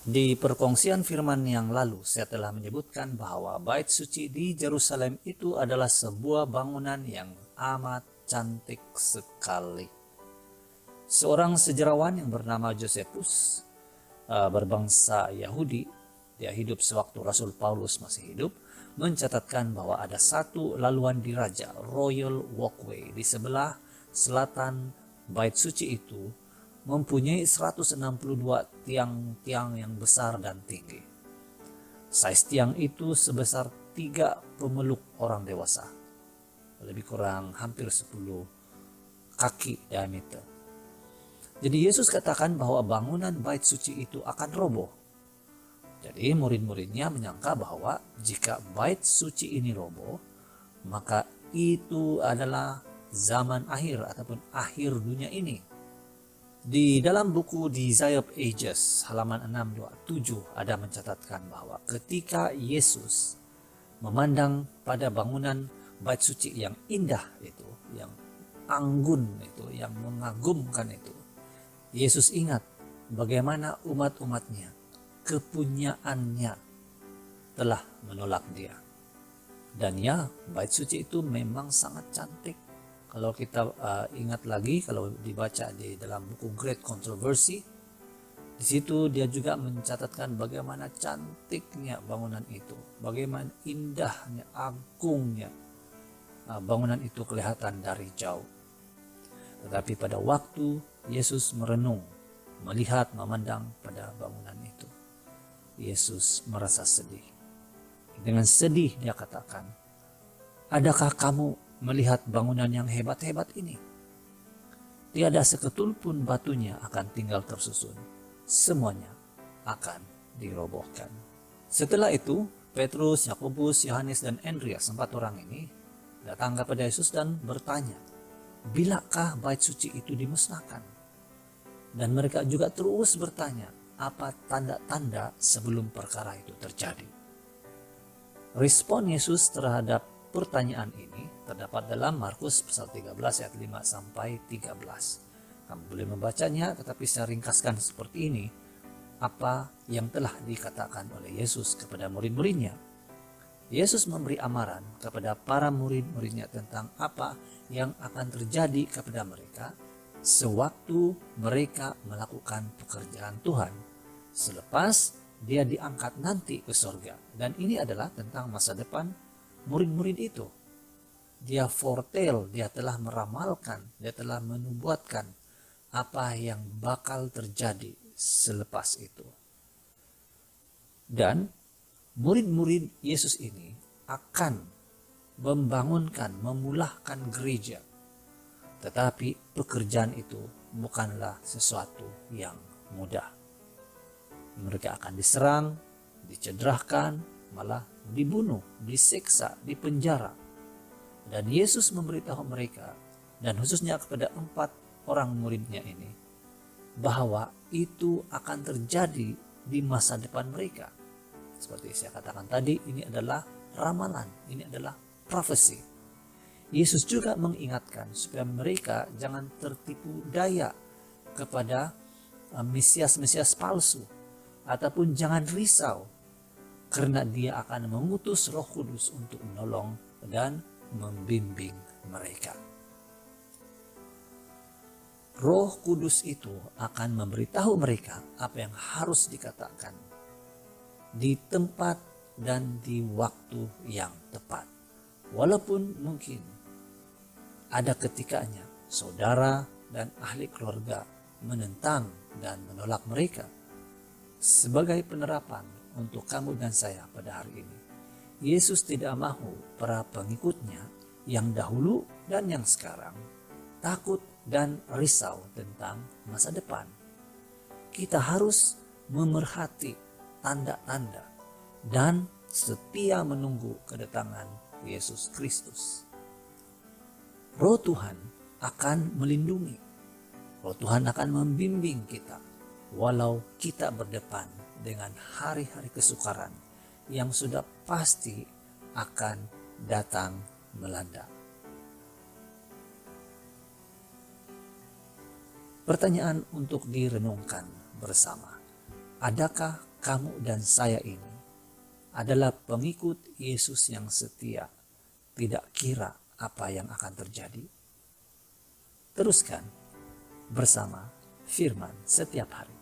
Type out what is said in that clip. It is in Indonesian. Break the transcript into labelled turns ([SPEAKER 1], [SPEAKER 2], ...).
[SPEAKER 1] Di perkongsian firman yang lalu, saya telah menyebutkan bahwa bait suci di Yerusalem itu adalah sebuah bangunan yang amat cantik sekali. Seorang sejarawan yang bernama Josephus, berbangsa Yahudi, dia hidup sewaktu Rasul Paulus masih hidup, mencatatkan bahwa ada satu laluan diraja, Royal Walkway, di sebelah selatan bait suci itu, mempunyai 162 tiang-tiang yang besar dan tinggi. Saiz tiang itu sebesar 3 pemeluk orang dewasa, lebih kurang hampir 10 kaki diameter. Jadi Yesus katakan bahwa bangunan bait suci itu akan roboh. Jadi murid-muridnya menyangka bahwa jika bait suci ini roboh, maka itu adalah zaman akhir ataupun akhir dunia ini. Di dalam buku Desire of Ages halaman 627 ada mencatatkan bahwa ketika Yesus memandang pada bangunan bait suci yang indah itu, yang anggun itu, yang mengagumkan itu, Yesus ingat bagaimana umat-umatnya, kepunyaannya telah menolak dia. Dan ya, bait suci itu memang sangat cantik. Kalau kita ingat lagi, kalau dibaca di dalam buku Great Controversy, di situ dia juga mencatatkan bagaimana cantiknya bangunan itu, bagaimana indahnya, agungnya bangunan itu kelihatan dari jauh. Tetapi pada waktu Yesus merenung, melihat, memandang pada bangunan itu, Yesus merasa sedih. Dengan sedih dia katakan, "Adakah kamu melihat bangunan yang hebat-hebat ini? Tiada seketul pun batunya akan tinggal tersusun. Semuanya akan dirobohkan." Setelah itu, Petrus, Yakobus, Yohanes, dan Andreas, 4 orang ini datang kepada Yesus dan bertanya, "Bilakah bait suci itu dimusnahkan?" Dan mereka juga terus bertanya, apa tanda-tanda sebelum perkara itu terjadi. Respon Yesus terhadap pertanyaan ini terdapat dalam Markus pasal 13 ayat 5 sampai 13. Kamu boleh membacanya, tetapi saya ringkaskan seperti ini apa yang telah dikatakan oleh Yesus kepada murid-muridnya. Yesus memberi amaran kepada para murid-muridnya tentang apa yang akan terjadi kepada mereka sewaktu mereka melakukan pekerjaan Tuhan selepas dia diangkat nanti ke surga. Dan ini adalah tentang masa depan murid-murid itu. Dia foretell, dia telah meramalkan, dia telah menubuatkan apa yang bakal terjadi selepas itu. Dan murid-murid Yesus ini akan membangunkan, memulahkan gereja. Tetapi pekerjaan itu bukanlah sesuatu yang mudah. Mereka akan diserang, dicederahkan, malah dibunuh, disiksa, dipenjara. Dan Yesus memberitahu mereka, dan khususnya kepada 4 orang muridnya ini, bahwa itu akan terjadi di masa depan mereka. Seperti saya katakan tadi, ini adalah ramalan, ini adalah prophecy. Yesus juga mengingatkan supaya mereka jangan tertipu daya kepada Mesias-Mesias palsu, ataupun jangan risau karena dia akan mengutus Roh Kudus untuk menolong dan membimbing mereka. Roh Kudus itu akan memberitahu mereka apa yang harus dikatakan di tempat dan di waktu yang tepat. Walaupun mungkin ada ketikanya saudara dan ahli keluarga menentang dan menolak mereka. Sebagai penerapan untuk kamu dan saya pada hari ini, Yesus tidak mahu para pengikutnya yang dahulu dan yang sekarang takut dan risau tentang masa depan. Kita harus memerhati tanda-tanda dan setia menunggu kedatangan Yesus Kristus. Roh Tuhan akan melindungi. Roh Tuhan akan membimbing kita walau kita berdepan dengan hari-hari kesukaran yang sudah pasti akan datang melanda. Pertanyaan untuk direnungkan bersama. Adakah kamu dan saya ini adalah pengikut Yesus yang setia, tidak kira apa yang akan terjadi. Teruskan bersama Firman setiap hari.